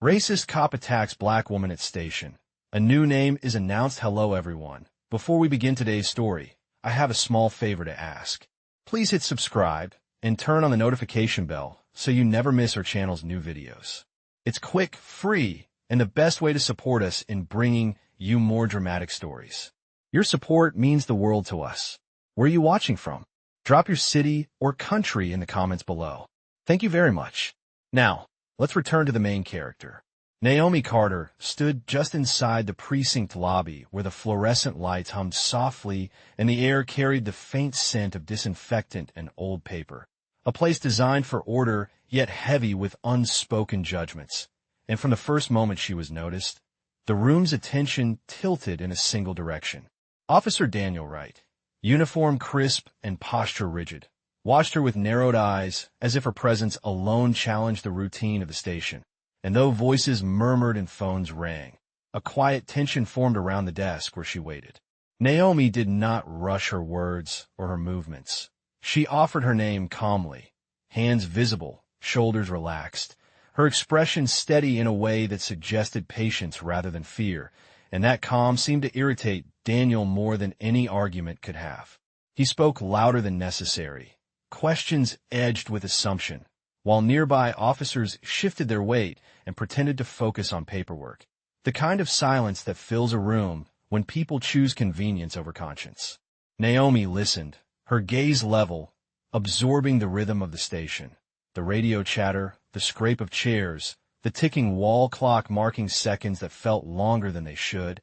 Racist cop attacks black woman at station. A new name is announced. Hello everyone. Before we begin today's story, I have a small favor to ask. Please hit subscribe and turn on the notification bell so you never miss our channel's new videos. It's quick, free, and the best way to support us in bringing you more dramatic stories. Your support means the world to us. Where are you watching from? Drop your city or country in the comments below. Thank you very much. Now, let's return to the main character. Naomi Carter stood just inside the precinct lobby where the fluorescent lights hummed softly and the air carried the faint scent of disinfectant and old paper. A place designed for order, yet heavy with unspoken judgments. And from the first moment she was noticed, the room's attention tilted in a single direction. Officer Daniel Wright, uniform crisp and posture rigid, watched her with narrowed eyes as if her presence alone challenged the routine of the station. And though voices murmured and phones rang, a quiet tension formed around the desk where she waited. Naomi did not rush her words or her movements. She offered her name calmly, hands visible, shoulders relaxed, her expression steady in a way that suggested patience rather than fear, and that calm seemed to irritate Daniel more than any argument could have. He spoke louder than necessary, questions edged with assumption, while nearby officers shifted their weight and pretended to focus on paperwork, the kind of silence that fills a room when people choose convenience over conscience. Naomi listened, her gaze level, absorbing the rhythm of the station, the radio chatter, the scrape of chairs, the ticking wall clock marking seconds that felt longer than they should,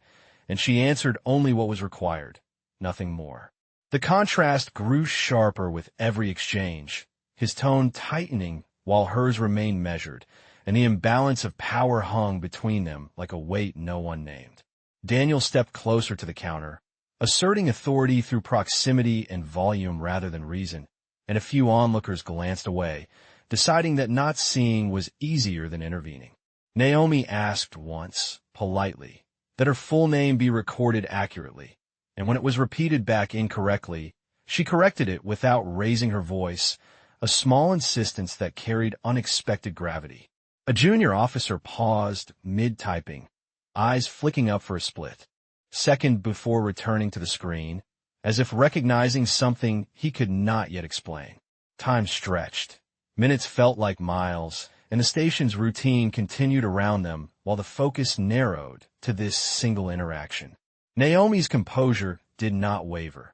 and she answered only what was required, nothing more. The contrast grew sharper with every exchange, his tone tightening while hers remained measured, and the imbalance of power hung between them like a weight no one named. Daniel stepped closer to the counter, asserting authority through proximity and volume rather than reason, and a few onlookers glanced away, deciding that not seeing was easier than intervening. Naomi asked once, politely, that her full name be recorded accurately, and when it was repeated back incorrectly, she corrected it without raising her voice, a small insistence that carried unexpected gravity. A junior officer paused mid-typing, eyes flicking up for a split second before returning to the screen, as if recognizing something he could not yet explain. Time stretched. Minutes felt like miles, and the station's routine continued around them while the focus narrowed to this single interaction. Naomi's composure did not waver.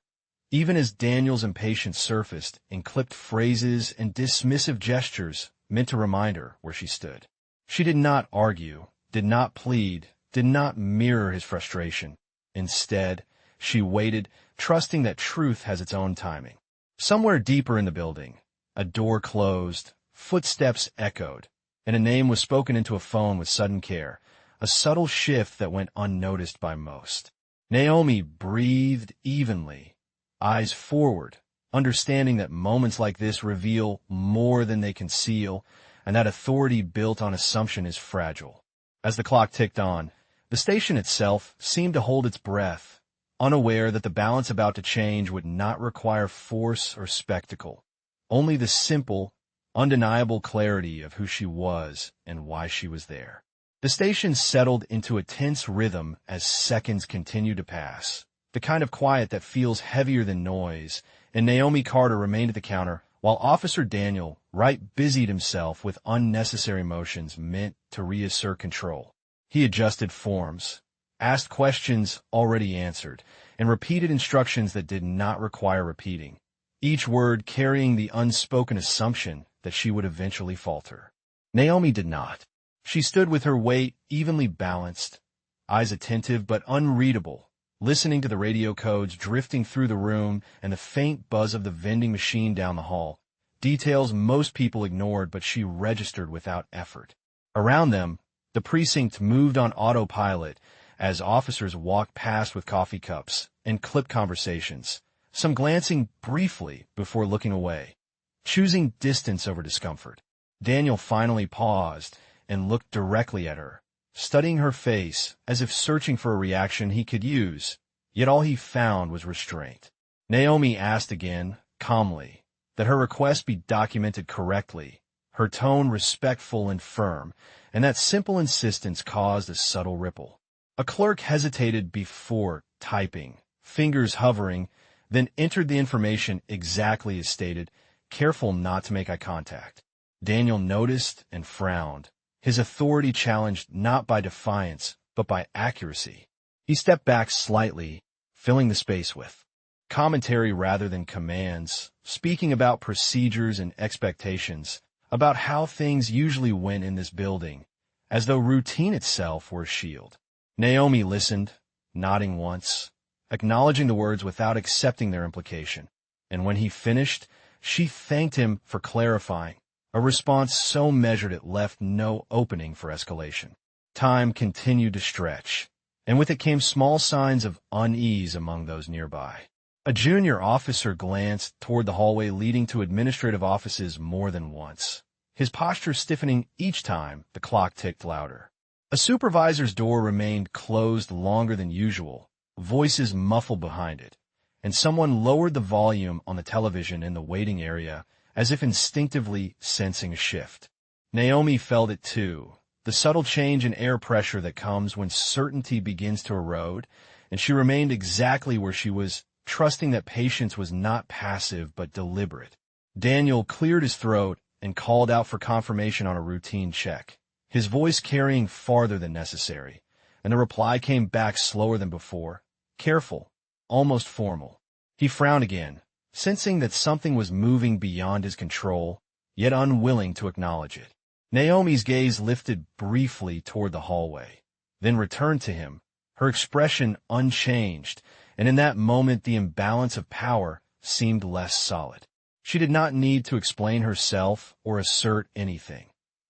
Even as Daniel's impatience surfaced in clipped phrases and dismissive gestures meant to remind her where she stood. She did not argue, did not plead, did not mirror his frustration. Instead, she waited, trusting that truth has its own timing. Somewhere deeper in the building, a door closed, footsteps echoed, and a name was spoken into a phone with sudden care, a subtle shift that went unnoticed by most. Naomi breathed evenly, eyes forward, understanding that moments like this reveal more than they conceal, and that authority built on assumption is fragile. As the clock ticked on, the station itself seemed to hold its breath, unaware that the balance about to change would not require force or spectacle, only the simple, undeniable clarity of who she was and why she was there. The station settled into a tense rhythm as seconds continued to pass, the kind of quiet that feels heavier than noise, and Naomi Carter remained at the counter while Officer Daniel Wright busied himself with unnecessary motions meant to reassert control. He adjusted forms, asked questions already answered, and repeated instructions that did not require repeating, each word carrying the unspoken assumption that she would eventually falter. Naomi did not. She stood with her weight evenly balanced, eyes attentive but unreadable, listening to the radio codes drifting through the room and the faint buzz of the vending machine down the hall, details most people ignored but she registered without effort. Around them, the precinct moved on autopilot as officers walked past with coffee cups and clipped conversations, some glancing briefly before looking away, choosing distance over discomfort. Daniel finally paused and looked directly at her, studying her face as if searching for a reaction he could use, yet all he found was restraint. Naomi asked again, calmly, that her request be documented correctly, her tone respectful and firm, and that simple insistence caused a subtle ripple. A clerk hesitated before typing, fingers hovering, then entered the information exactly as stated, careful not to make eye contact. Daniel noticed and frowned, his authority challenged not by defiance, but by accuracy. He stepped back slightly, filling the space with commentary rather than commands, speaking about procedures and expectations, about how things usually went in this building, as though routine itself were a shield. Naomi listened, nodding once, acknowledging the words without accepting their implication, and when he finished, she thanked him for clarifying, a response so measured it left no opening for escalation. Time continued to stretch, and with it came small signs of unease among those nearby. A junior officer glanced toward the hallway leading to administrative offices more than once, his posture stiffening each time the clock ticked louder. A supervisor's door remained closed longer than usual, voices muffled behind it, and someone lowered the volume on the television in the waiting area as if instinctively sensing a shift. Naomi felt it too, the subtle change in air pressure that comes when certainty begins to erode, and she remained exactly where she was, trusting that patience was not passive but deliberate. Daniel cleared his throat and called out for confirmation on a routine check, his voice carrying farther than necessary, and the reply came back slower than before, careful, almost formal. He frowned again, sensing that something was moving beyond his control, yet unwilling to acknowledge it. Naomi's gaze lifted briefly toward the hallway, then returned to him, her expression unchanged, and in that moment the imbalance of power seemed less solid. She did not need to explain herself or assert anything.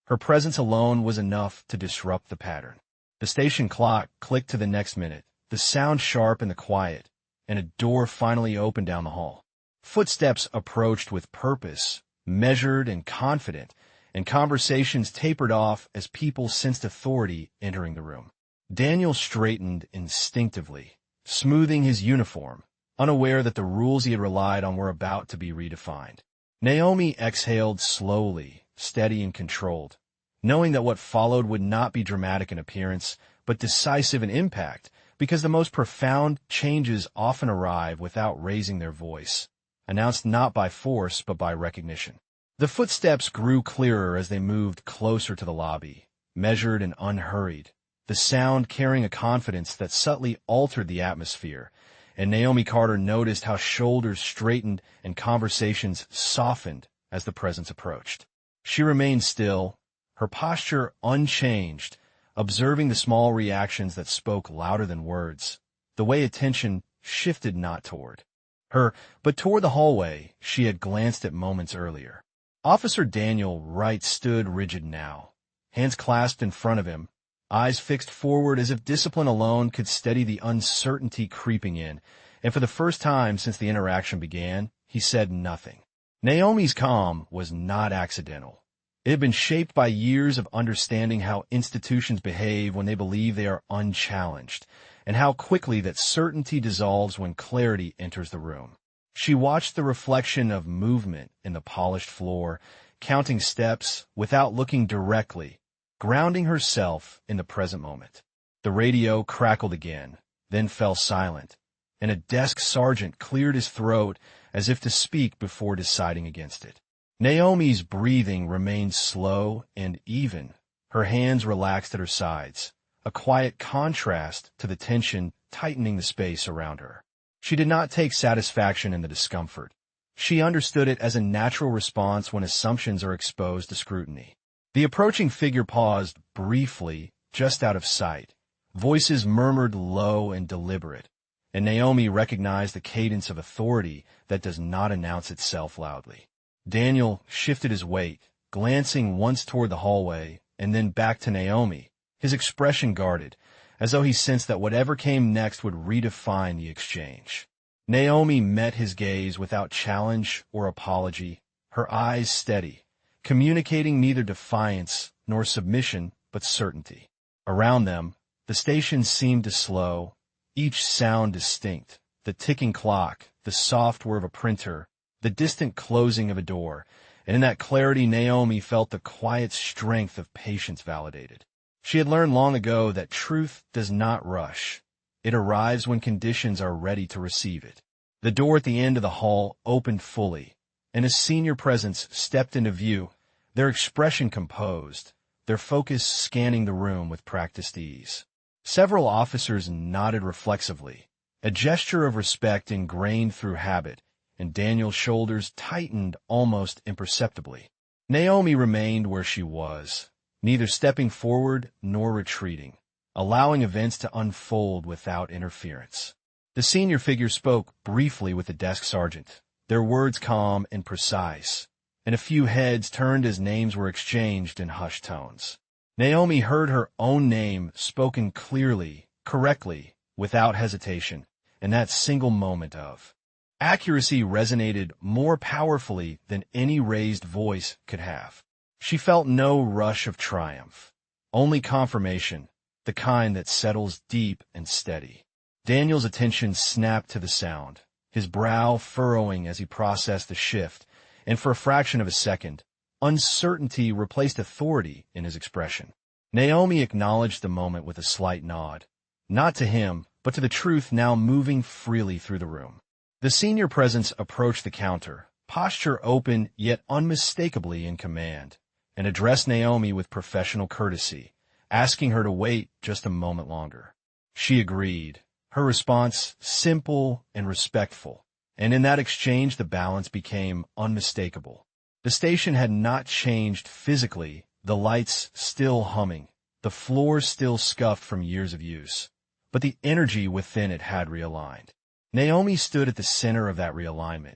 Her presence alone was enough to disrupt the pattern. The station clock clicked to the next minute, the sound sharp in the quiet, and a door finally opened down the hall. Footsteps approached with purpose, measured and confident, and conversations tapered off as people sensed authority entering the room. Daniel straightened instinctively, smoothing his uniform, unaware that the rules he had relied on were about to be redefined. Naomi exhaled slowly, steady and controlled, knowing that what followed would not be dramatic in appearance, but decisive in impact, because the most profound changes often arrive without raising their voice, announced not by force but by recognition. The footsteps grew clearer as they moved closer to the lobby, measured and unhurried, the sound carrying a confidence that subtly altered the atmosphere, and Naomi Carter noticed how shoulders straightened and conversations softened as the presence approached. She remained still, her posture unchanged, observing the small reactions that spoke louder than words, the way attention shifted not toward her, but toward the hallway she had glanced at moments earlier. Officer Daniel Wright stood rigid now, hands clasped in front of him, eyes fixed forward as if discipline alone could steady the uncertainty creeping in, and for the first time since the interaction began, he said nothing. Naomi's calm was not accidental. It had been shaped by years of understanding how institutions behave when they believe they are unchallenged, and how quickly that certainty dissolves when clarity enters the room. She watched the reflection of movement in the polished floor, counting steps without looking directly, grounding herself in the present moment. The radio crackled again, then fell silent, and a desk sergeant cleared his throat as if to speak before deciding against it. Naomi's breathing remained slow and even, her hands relaxed at her sides, a quiet contrast to the tension tightening the space around her. She did not take satisfaction in the discomfort. She understood it as a natural response when assumptions are exposed to scrutiny. The approaching figure paused briefly, just out of sight. Voices murmured low and deliberate, and Naomi recognized the cadence of authority that does not announce itself loudly. Daniel shifted his weight, glancing once toward the hallway and then back to Naomi, his expression guarded, as though he sensed that whatever came next would redefine the exchange. Naomi met his gaze without challenge or apology, her eyes steady, communicating neither defiance nor submission but certainty. Around them, the station seemed to slow, each sound distinct, the ticking clock, the soft whir of a printer, the distant closing of a door, And in that clarity, Naomi felt the quiet strength of patience validated. She had learned long ago that truth does not rush. It arrives when conditions are ready to receive it. The door at the end of the hall opened fully, and a senior presence stepped into view, their expression composed, their focus scanning the room with practiced ease. Several officers nodded reflexively, a gesture of respect ingrained through habit, and Daniel's shoulders tightened almost imperceptibly. Naomi remained where she was, neither stepping forward nor retreating, allowing events to unfold without interference. The senior figure spoke briefly with the desk sergeant, their words calm and precise, and a few heads turned as names were exchanged in hushed tones. Naomi heard her own name spoken clearly, correctly, without hesitation, and that single moment of accuracy resonated more powerfully than any raised voice could have. She felt no rush of triumph, only confirmation, the kind that settles deep and steady. Daniel's attention snapped to the sound, his brow furrowing as he processed the shift, and for a fraction of a second, uncertainty replaced authority in his expression. Naomi acknowledged the moment with a slight nod, not to him, but to the truth now moving freely through the room. The senior presence approached the counter, posture open yet unmistakably in command, and addressed Naomi with professional courtesy, asking her to wait just a moment longer. She agreed, her response simple and respectful, and in that exchange the balance became unmistakable. The station had not changed physically, the lights still humming, the floor still scuffed from years of use, but the energy within it had realigned. Naomi stood at the center of that realignment,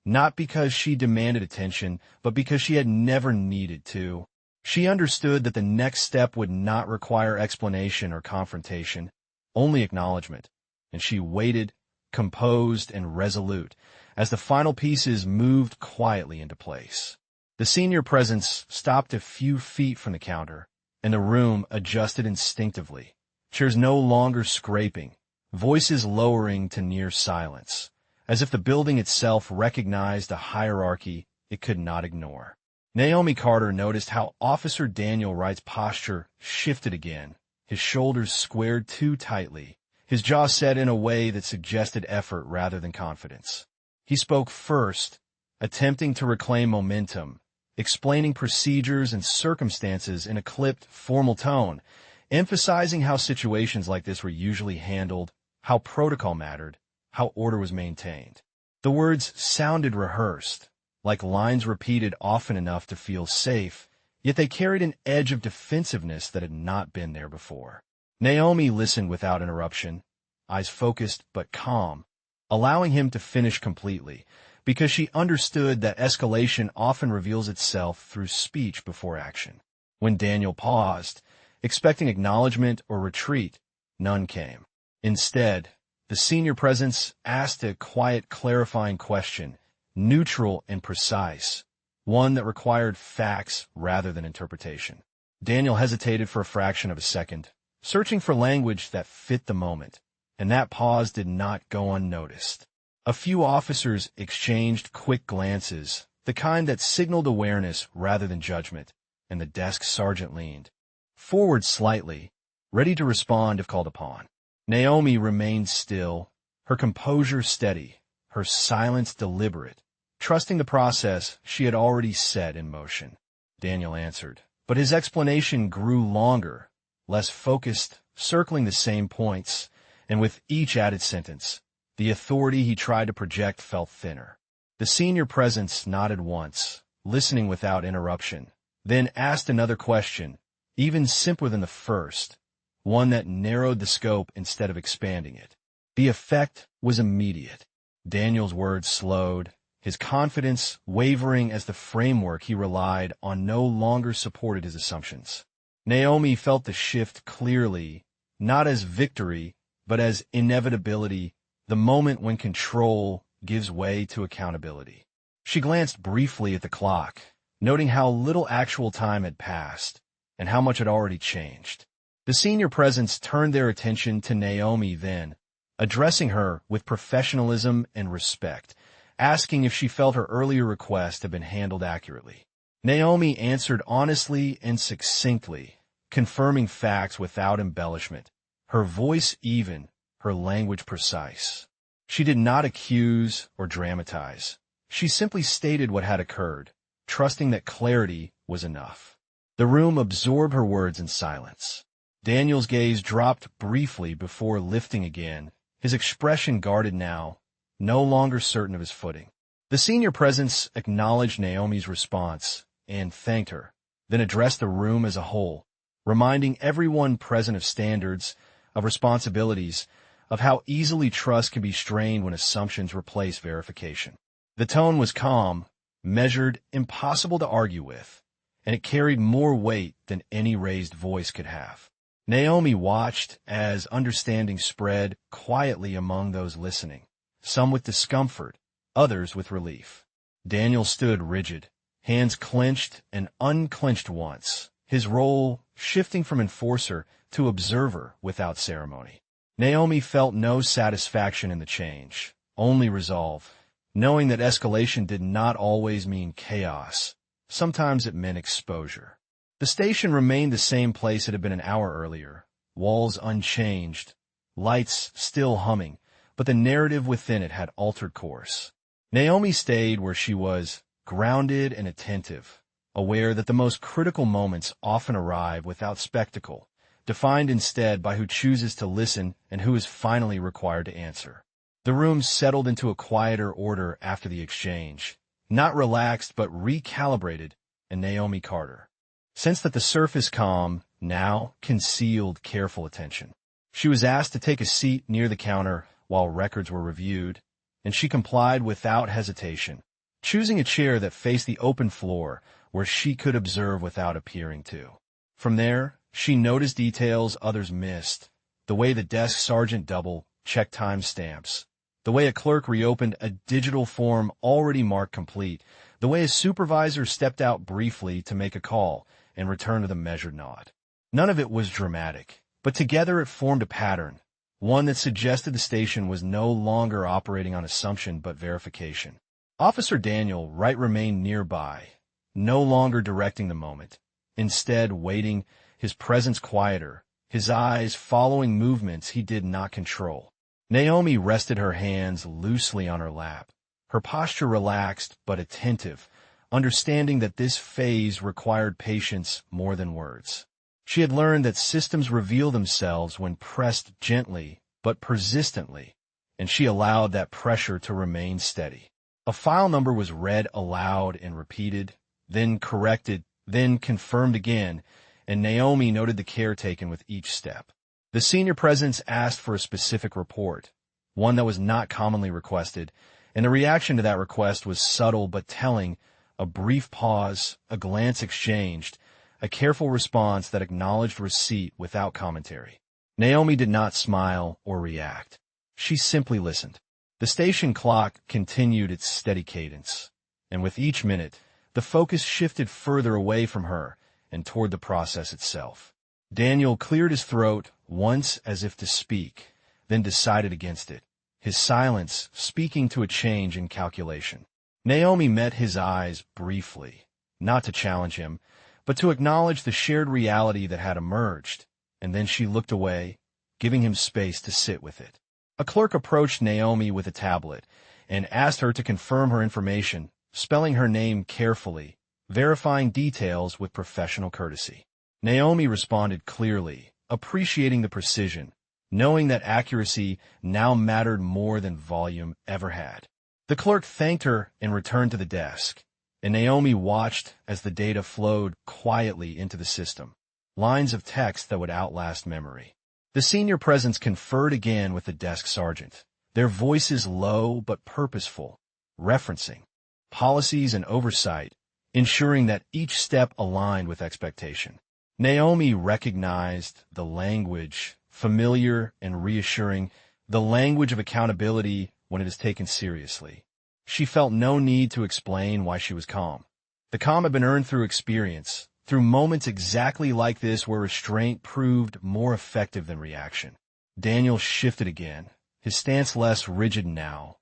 not because she demanded attention, but because she had never needed to. She understood that the next step would not require explanation or confrontation, only acknowledgement, and she waited, composed and resolute, as the final pieces moved quietly into place. The senior presence stopped a few feet from the counter, and the room adjusted instinctively, chairs no longer scraping, voices lowering to near silence, as if the building itself recognized a hierarchy it could not ignore. Naomi Carter noticed how Officer Daniel Wright's posture shifted again, his shoulders squared too tightly, his jaw set in a way that suggested effort rather than confidence. He spoke first, attempting to reclaim momentum, explaining procedures and circumstances in a clipped, formal tone, emphasizing how situations like this were usually handled, how protocol mattered, how order was maintained. The words sounded rehearsed, like lines repeated often enough to feel safe, yet they carried an edge of defensiveness that had not been there before. Naomi listened without interruption, eyes focused but calm, allowing him to finish completely, because she understood that escalation often reveals itself through speech before action. When Daniel paused, expecting acknowledgement or retreat, none came. Instead, the senior presence asked a quiet, clarifying question, neutral and precise, one that required facts rather than interpretation. Daniel hesitated for a fraction of a second, searching for language that fit the moment, and that pause did not go unnoticed. A few officers exchanged quick glances, the kind that signaled awareness rather than judgment, and the desk sergeant leaned forward slightly, ready to respond if called upon. Naomi remained still, her composure steady, her silence deliberate, trusting the process she had already set in motion. Daniel answered, but his explanation grew longer, less focused, circling the same points, and with each added sentence, the authority he tried to project felt thinner. The senior presence nodded once, listening without interruption, then asked another question, even simpler than the first, one that narrowed the scope instead of expanding it. The effect was immediate. Daniel's words slowed, his confidence wavering as the framework he relied on no longer supported his assumptions. Naomi felt the shift clearly, not as victory, but as inevitability, the moment when control gives way to accountability. She glanced briefly at the clock, noting how little actual time had passed, and how much had already changed. The senior presence turned their attention to Naomi then, addressing her with professionalism and respect, asking if she felt her earlier request had been handled accurately. Naomi answered honestly and succinctly, confirming facts without embellishment, her voice even, her language precise. She did not accuse or dramatize. She simply stated what had occurred, trusting that clarity was enough. The room absorbed her words in silence. Daniel's gaze dropped briefly before lifting again, his expression guarded now, no longer certain of his footing. The senior presence acknowledged Naomi's response and thanked her, then addressed the room as a whole, reminding everyone present of standards, of responsibilities, of how easily trust can be strained when assumptions replace verification. The tone was calm, measured, impossible to argue with, and it carried more weight than any raised voice could have. Naomi watched as understanding spread quietly among those listening, some with discomfort, others with relief. Daniel stood rigid, hands clenched and unclenched once, his role shifting from enforcer to observer without ceremony. Naomi felt no satisfaction in the change, only resolve, knowing that escalation did not always mean chaos. Sometimes it meant exposure. The station remained the same place it had been an hour earlier, walls unchanged, lights still humming, but the narrative within it had altered course. Naomi stayed where she was, grounded and attentive, aware that the most critical moments often arrive without spectacle, defined instead by who chooses to listen and who is finally required to answer. The room settled into a quieter order after the exchange, not relaxed but recalibrated, and Naomi Carter sensed that the surface calm now concealed careful attention. She was asked to take a seat near the counter while records were reviewed, and she complied without hesitation, choosing a chair that faced the open floor where she could observe without appearing to. From there, she noticed details others missed, the way the desk sergeant double-checked time stamps, the way a clerk reopened a digital form already marked complete, the way a supervisor stepped out briefly to make a call and returned with a measured nod. None of it was dramatic, but together it formed a pattern, one that suggested the station was no longer operating on assumption but verification. Officer Daniel Wright remained nearby, no longer directing the moment, instead waiting, his presence quieter, his eyes following movements he did not control. Naomi rested her hands loosely on her lap, her posture relaxed but attentive, understanding that this phase required patience more than words. She had learned that systems reveal themselves when pressed gently but persistently, and she allowed that pressure to remain steady. A file number was read aloud and repeated, then corrected, then confirmed again, and Naomi noted the care taken with each step. The senior presence asked for a specific report, one that was not commonly requested, and the reaction to that request was subtle but telling, a brief pause, a glance exchanged, a careful response that acknowledged receipt without commentary. Naomi did not smile or react. She simply listened. The station clock continued its steady cadence, and with each minute, the focus shifted further away from her and toward the process itself. Daniel cleared his throat once as if to speak, then decided against it, his silence speaking to a change in calculation. Naomi met his eyes briefly, not to challenge him, but to acknowledge the shared reality that had emerged, and then she looked away, giving him space to sit with it. A clerk approached Naomi with a tablet and asked her to confirm her information, spelling her name carefully, verifying details with professional courtesy. Naomi responded clearly, appreciating the precision, knowing that accuracy now mattered more than volume ever had. The clerk thanked her and returned to the desk, and Naomi watched as the data flowed quietly into the system, lines of text that would outlast memory. The senior presence conferred again with the desk sergeant, their voices low but purposeful, referencing policies and oversight, ensuring that each step aligned with expectation. Naomi recognized the language, familiar and reassuring, the language of accountability when it is taken seriously. She felt no need to explain why she was calm. The calm had been earned through experience, through moments exactly like this where restraint proved more effective than reaction. Daniel shifted again, his stance less rigid now,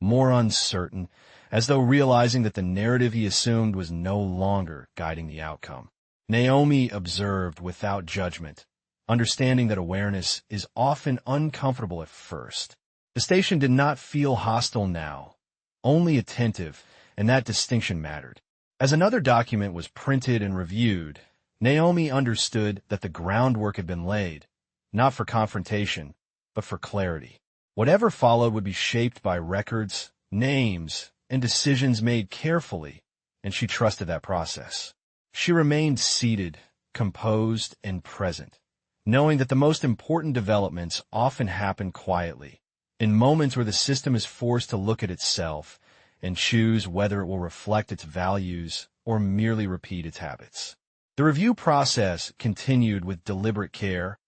more uncertain, as though realizing that the narrative he assumed was no longer guiding the outcome. Naomi observed without judgment, understanding that awareness is often uncomfortable at first. The station did not feel hostile now, only attentive, and that distinction mattered. As another document was printed and reviewed, Naomi understood that the groundwork had been laid, not for confrontation, but for clarity. Whatever followed would be shaped by records, names, and decisions made carefully, and she trusted that process. She remained seated, composed, and present, knowing that the most important developments often happen quietly, in moments where the system is forced to look at itself and choose whether it will reflect its values or merely repeat its habits. The review process continued with deliberate care,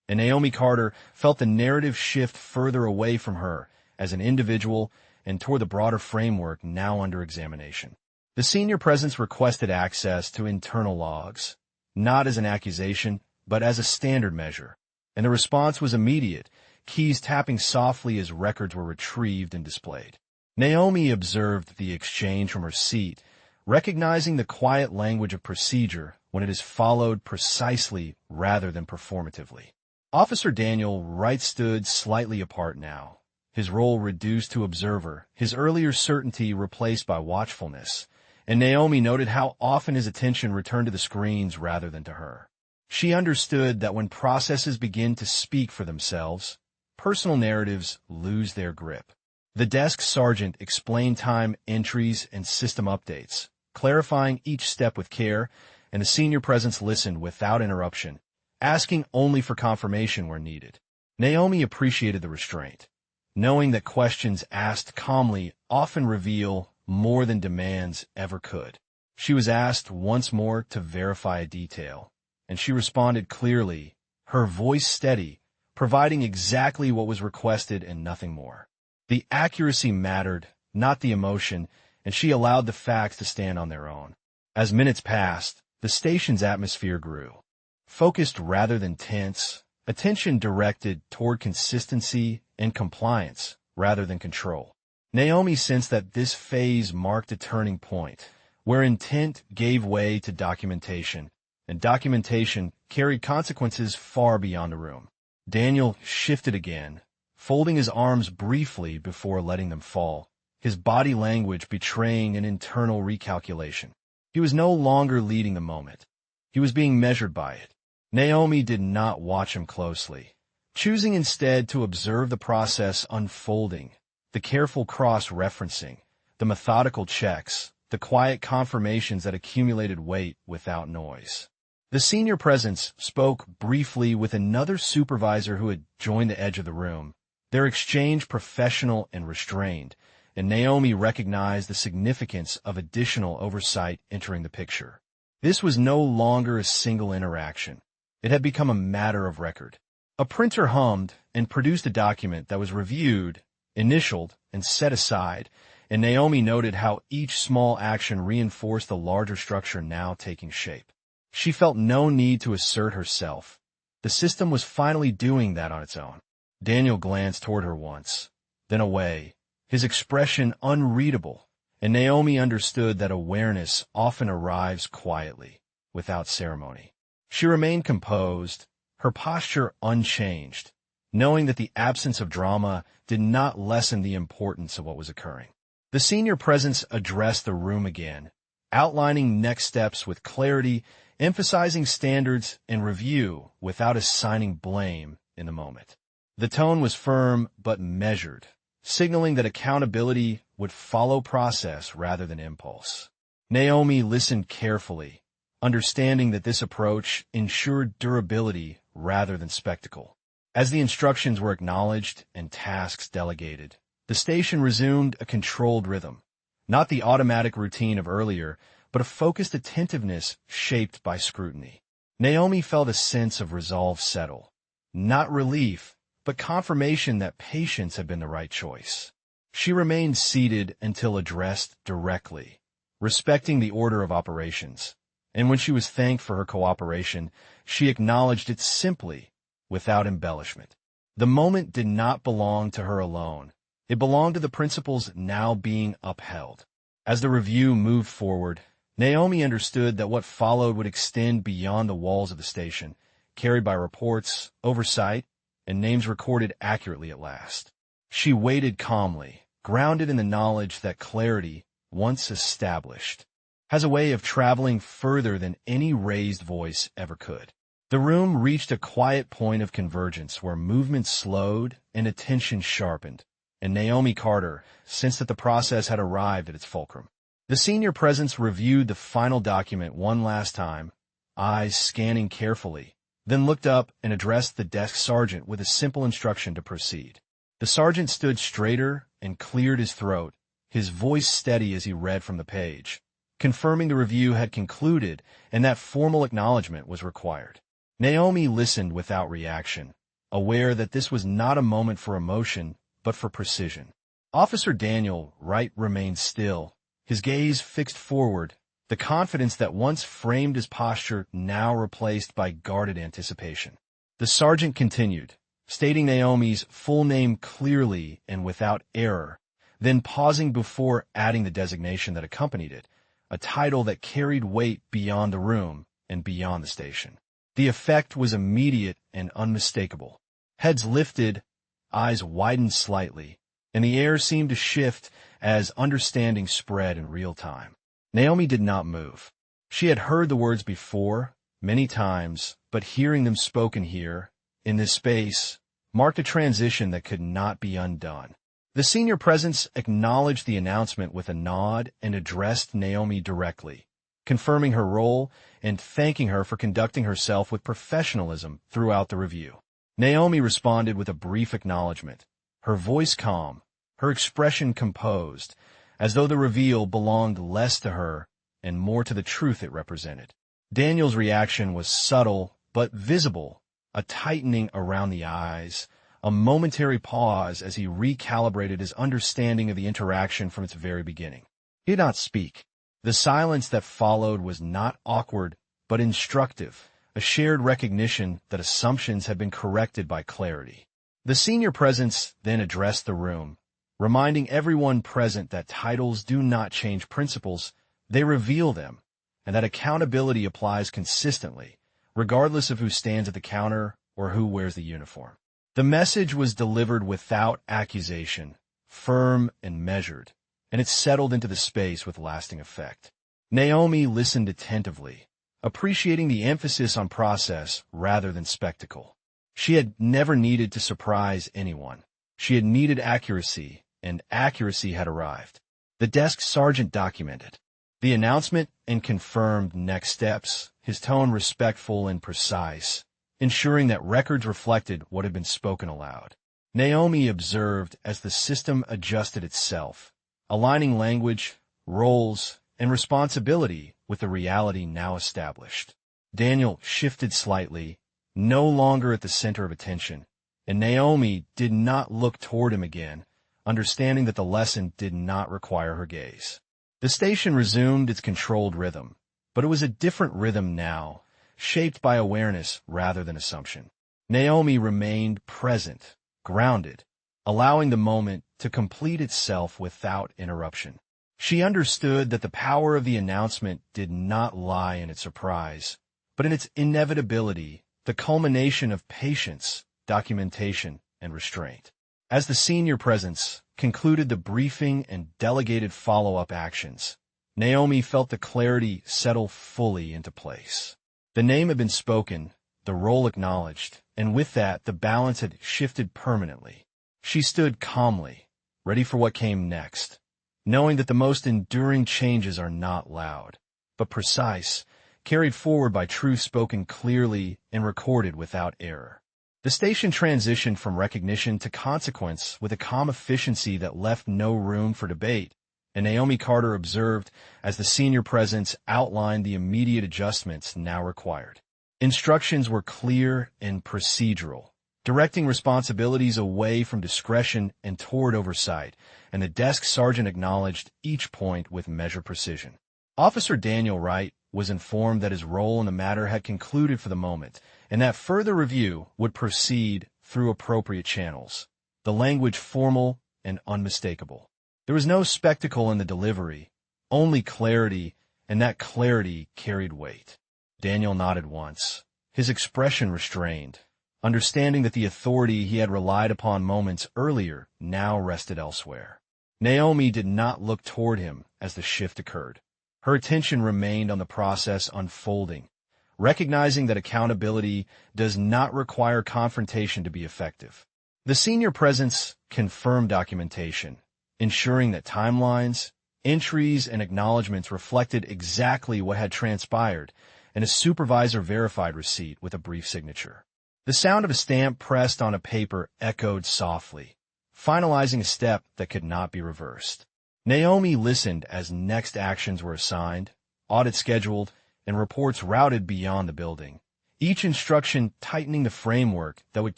and Naomi Carter felt the narrative shift further away from her as an individual and toward the broader framework now under examination. The senior presence requested access to internal logs, not as an accusation, but as a standard measure, and the response was immediate, keys tapping softly as records were retrieved and displayed. Naomi observed the exchange from her seat, recognizing the quiet language of procedure when it is followed precisely rather than performatively. Officer Daniel Wright stood slightly apart now, his role reduced to observer, his earlier certainty replaced by watchfulness, and Naomi noted how often his attention returned to the screens rather than to her. She understood that when processes begin to speak for themselves, personal narratives lose their grip. The desk sergeant explained time entries and system updates, clarifying each step with care, and the senior presence listened without interruption, asking only for confirmation where needed. Naomi appreciated the restraint, knowing that questions asked calmly often reveal more than demands ever could. She was asked once more to verify a detail, and she responded clearly, her voice steady, providing exactly what was requested and nothing more. The accuracy mattered, not the emotion, and she allowed the facts to stand on their own. As minutes passed, the station's atmosphere grew. Focused rather than tense, attention directed toward consistency and compliance rather than control. Naomi sensed that this phase marked a turning point, where intent gave way to documentation, and documentation carried consequences far beyond the room. Daniel shifted again, folding his arms briefly before letting them fall, his body language betraying an internal recalculation. He was no longer leading the moment. He was being measured by it. Naomi did not watch him closely, choosing instead to observe the process unfolding, the careful cross-referencing, the methodical checks, the quiet confirmations that accumulated weight without noise. The senior presence spoke briefly with another supervisor who had joined the edge of the room, their exchange professional and restrained, and Naomi recognized the significance of additional oversight entering the picture. This was no longer a single interaction. It had become a matter of record. A printer hummed and produced a document that was reviewed, initialed, and set aside, and Naomi noted how each small action reinforced the larger structure now taking shape. She felt no need to assert herself. The system was finally doing that on its own. Daniel glanced toward her once, then away, his expression unreadable, and Naomi understood that awareness often arrives quietly, without ceremony. She remained composed, her posture unchanged, knowing that the absence of drama did not lessen the importance of what was occurring. The senior presence addressed the room again, outlining next steps with clarity, emphasizing standards and review without assigning blame in the moment. The tone was firm but measured, signaling that accountability would follow process rather than impulse. Naomi listened carefully, understanding that this approach ensured durability rather than spectacle. As the instructions were acknowledged and tasks delegated, the station resumed a controlled rhythm, not the automatic routine of earlier, but a focused attentiveness shaped by scrutiny. Naomi felt a sense of resolve settle, not relief, but confirmation that patience had been the right choice. She remained seated until addressed directly, respecting the order of operations, and when she was thanked for her cooperation, she acknowledged it simply, without embellishment. The moment did not belong to her alone. It belonged to the principles now being upheld. As the review moved forward, Naomi understood that what followed would extend beyond the walls of the station, carried by reports, oversight, and names recorded accurately at last. She waited calmly, grounded in the knowledge that clarity, once established, has a way of traveling further than any raised voice ever could. The room reached a quiet point of convergence where movement slowed and attention sharpened, and Naomi Carter sensed that the process had arrived at its fulcrum. The senior presence reviewed the final document one last time, eyes scanning carefully, then looked up and addressed the desk sergeant with a simple instruction to proceed. The sergeant stood straighter and cleared his throat, his voice steady as he read from the page, confirming the review had concluded and that formal acknowledgement was required. Naomi listened without reaction, aware that this was not a moment for emotion, but for precision. Officer Daniel Wright remained still, his gaze fixed forward, the confidence that once framed his posture now replaced by guarded anticipation. The sergeant continued, stating Naomi's full name clearly and without error, then pausing before adding the designation that accompanied it, a title that carried weight beyond the room and beyond the station. The effect was immediate and unmistakable. Heads lifted, eyes widened slightly, and the air seemed to shift as understanding spread in real time. Naomi did not move. She had heard the words before, many times, but hearing them spoken here, in this space, marked a transition that could not be undone. The senior presence acknowledged the announcement with a nod and addressed Naomi directly, confirming her role and thanking her for conducting herself with professionalism throughout the review. Naomi responded with a brief acknowledgement, her voice calm, her expression composed, as though the reveal belonged less to her and more to the truth it represented. Daniel's reaction was subtle but visible, a tightening around the eyes, a momentary pause as he recalibrated his understanding of the interaction from its very beginning. He did not speak. The silence that followed was not awkward, but instructive, a shared recognition that assumptions had been corrected by clarity. The senior presence then addressed the room, reminding everyone present that titles do not change principles, they reveal them, and that accountability applies consistently, regardless of who stands at the counter or who wears the uniform. The message was delivered without accusation, firm and measured, and it settled into the space with lasting effect. Naomi listened attentively, appreciating the emphasis on process rather than spectacle. She had never needed to surprise anyone. She had needed accuracy, and accuracy had arrived. The desk sergeant documented the announcement and confirmed next steps, his tone respectful and precise, ensuring that records reflected what had been spoken aloud. Naomi observed as the system adjusted itself, aligning language, roles, and responsibility with the reality now established. Daniel shifted slightly, no longer at the center of attention, and Naomi did not look toward him again, understanding that the lesson did not require her gaze. The station resumed its controlled rhythm, but it was a different rhythm now, shaped by awareness rather than assumption. Naomi remained present, grounded, allowing the moment to complete itself without interruption. She understood that the power of the announcement did not lie in its surprise, but in its inevitability, the culmination of patience, documentation, and restraint. As the senior presence concluded the briefing and delegated follow-up actions, Naomi felt the clarity settle fully into place. The name had been spoken, the role acknowledged, and with that, the balance had shifted permanently. She stood calmly, ready for what came next, knowing that the most enduring changes are not loud, but precise, carried forward by truth spoken clearly and recorded without error. The station transitioned from recognition to consequence with a calm efficiency that left no room for debate, and Naomi Carter observed as the senior presence outlined the immediate adjustments now required. Instructions were clear and procedural, directing responsibilities away from discretion and toward oversight, and the desk sergeant acknowledged each point with measured precision. Officer Daniel Wright was informed that his role in the matter had concluded for the moment, and that further review would proceed through appropriate channels. The language formal, and unmistakable. There was no spectacle in the delivery, only clarity, and that clarity carried weight. Daniel nodded once, his expression restrained, understanding that the authority he had relied upon moments earlier now rested elsewhere. Naomi did not look toward him as the shift occurred. Her attention remained on the process unfolding, recognizing that accountability does not require confrontation to be effective. The senior presence confirmed documentation, ensuring that timelines, entries, and acknowledgments reflected exactly what had transpired, and a supervisor verified receipt with a brief signature. The sound of a stamp pressed on a paper echoed softly, finalizing a step that could not be reversed. Naomi listened as next actions were assigned, audits scheduled, and reports routed beyond the building, each instruction tightening the framework that would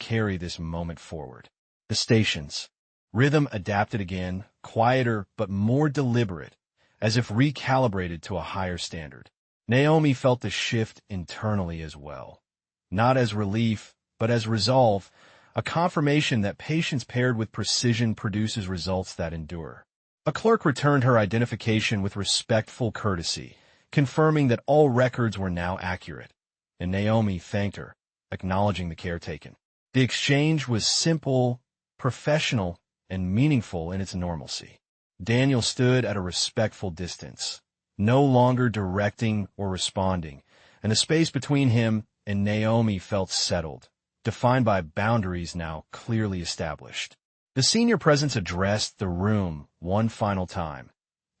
carry this moment forward. The stations. Rhythm adapted again, quieter but more deliberate, as if recalibrated to a higher standard. Naomi felt the shift internally as well, not as relief, but as resolve, a confirmation that patience paired with precision produces results that endure. A clerk returned her identification with respectful courtesy, confirming that all records were now accurate, and Naomi thanked her, acknowledging the care taken. The exchange was simple, professional, and meaningful in its normalcy. Daniel stood at a respectful distance, no longer directing or responding, and the space between him and Naomi felt settled, defined by boundaries now clearly established. The senior presence addressed the room one final time,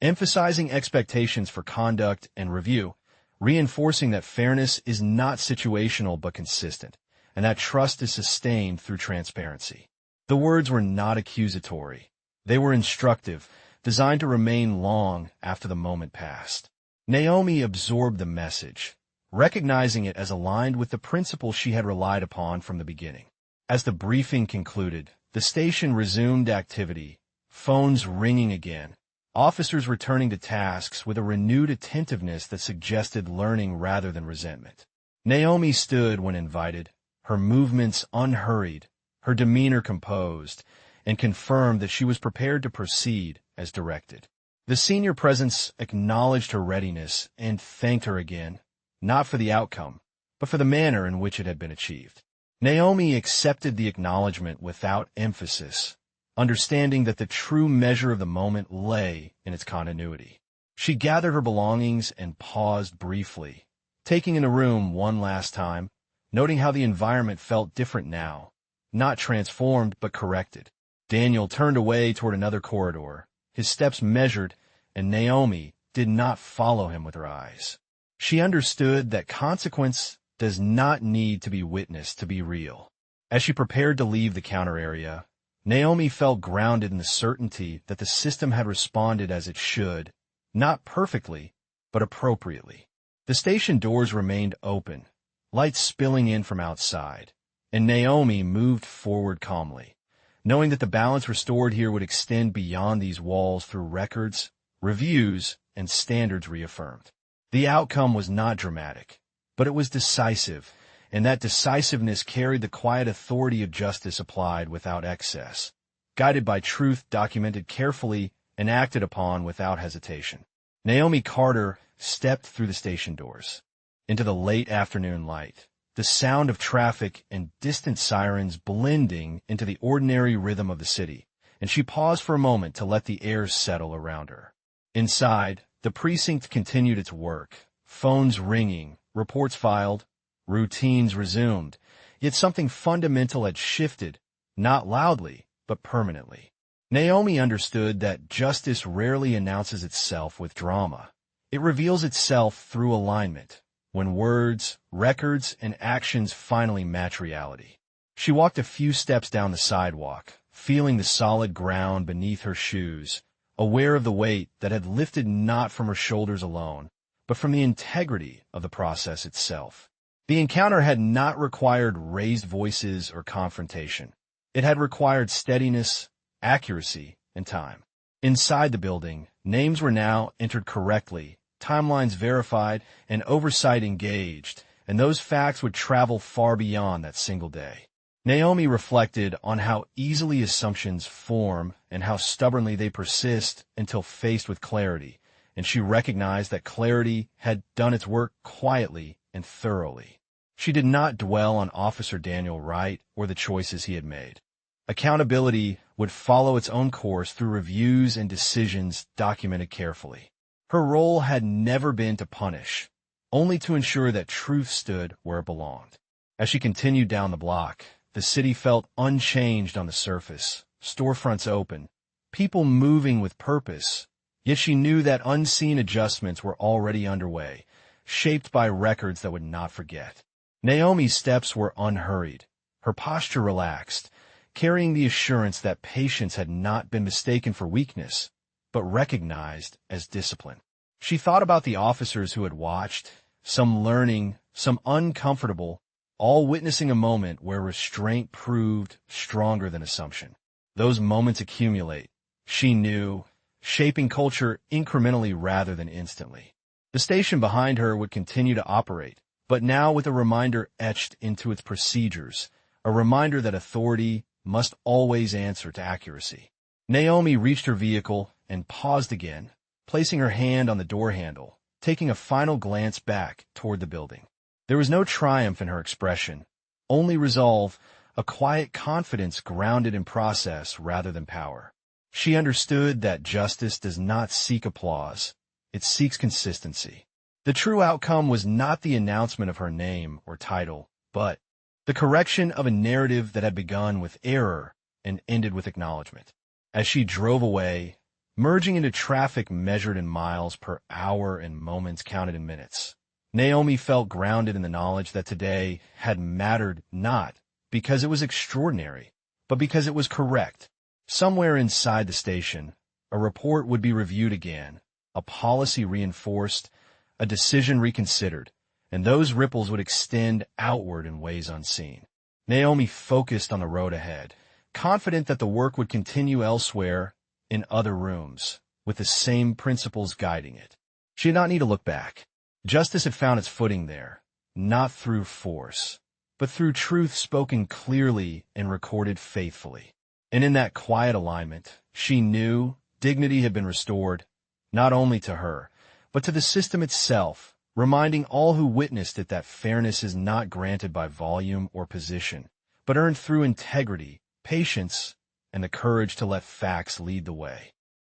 emphasizing expectations for conduct and review, reinforcing that fairness is not situational but consistent, and that trust is sustained through transparency. The words were not accusatory. They were instructive, designed to remain long after the moment passed. Naomi absorbed the message, recognizing it as aligned with the principles she had relied upon from the beginning. As the briefing concluded, the station resumed activity, phones ringing again, officers returning to tasks with a renewed attentiveness that suggested learning rather than resentment. Naomi stood when invited, her movements unhurried, her demeanor composed, and confirmed that she was prepared to proceed as directed. The senior presence acknowledged her readiness and thanked her again, not for the outcome, but for the manner in which it had been achieved. Naomi accepted the acknowledgement without emphasis, understanding that the true measure of the moment lay in its continuity. She gathered her belongings and paused briefly, taking in the room one last time, noting how the environment felt different now, not transformed but corrected. Daniel turned away toward another corridor, his steps measured, and Naomi did not follow him with her eyes. She understood that consequence does not need to be witnessed to be real. As she prepared to leave the counter area, Naomi felt grounded in the certainty that the system had responded as it should, not perfectly, but appropriately. The station doors remained open, light spilling in from outside, and Naomi moved forward calmly, knowing that the balance restored here would extend beyond these walls through records, reviews, and standards reaffirmed. The outcome was not dramatic, but it was decisive, and that decisiveness carried the quiet authority of justice applied without excess, guided by truth documented carefully and acted upon without hesitation. Naomi Carter stepped through the station doors, into the late afternoon light, the sound of traffic and distant sirens blending into the ordinary rhythm of the city, and she paused for a moment to let the air settle around her. Inside, the precinct continued its work, phones ringing, reports filed, routines resumed, yet something fundamental had shifted, not loudly, but permanently. Naomi understood that justice rarely announces itself with drama. It reveals itself through alignment, when words, records, and actions finally match reality. She walked a few steps down the sidewalk, feeling the solid ground beneath her shoes, aware of the weight that had lifted not from her shoulders alone, but from the integrity of the process itself. The encounter had not required raised voices or confrontation. It had required steadiness, accuracy, and time. Inside the building, names were now entered correctly, timelines verified, and oversight engaged, and those facts would travel far beyond that single day. Naomi reflected on how easily assumptions form and how stubbornly they persist until faced with clarity, and she recognized that clarity had done its work quietly and thoroughly. She did not dwell on Officer Daniel Wright or the choices he had made. Accountability would follow its own course through reviews and decisions documented carefully. Her role had never been to punish, only to ensure that truth stood where it belonged. As she continued down the block, the city felt unchanged on the surface, storefronts open, people moving with purpose, yet she knew that unseen adjustments were already underway, shaped by records that would not forget. Naomi's steps were unhurried, her posture relaxed, carrying the assurance that patience had not been mistaken for weakness, but recognized as discipline. She thought about the officers who had watched, some learning, some uncomfortable, all witnessing a moment where restraint proved stronger than assumption. Those moments accumulate, she knew, shaping culture incrementally rather than instantly. The station behind her would continue to operate, but now with a reminder etched into its procedures, a reminder that authority must always answer to accuracy. Naomi reached her vehicle and paused again, placing her hand on the door handle, taking a final glance back toward the building. There was no triumph in her expression, only resolve, a quiet confidence grounded in process rather than power. She understood that justice does not seek applause, it seeks consistency. The true outcome was not the announcement of her name or title, but the correction of a narrative that had begun with error and ended with acknowledgement. As she drove away, merging into traffic measured in miles per hour and moments counted in minutes, Naomi felt grounded in the knowledge that today had mattered not because it was extraordinary, but because it was correct. Somewhere inside the station, a report would be reviewed again, a policy reinforced, a decision reconsidered, and those ripples would extend outward in ways unseen. Naomi focused on the road ahead, confident that the work would continue elsewhere, in other rooms, with the same principles guiding it. She did not need to look back. Justice had found its footing there, not through force, but through truth spoken clearly and recorded faithfully. And in that quiet alignment, she knew dignity had been restored, not only to her, but to the system itself, reminding all who witnessed it that fairness is not granted by volume or position, but earned through integrity, patience, and the courage to let facts lead the way.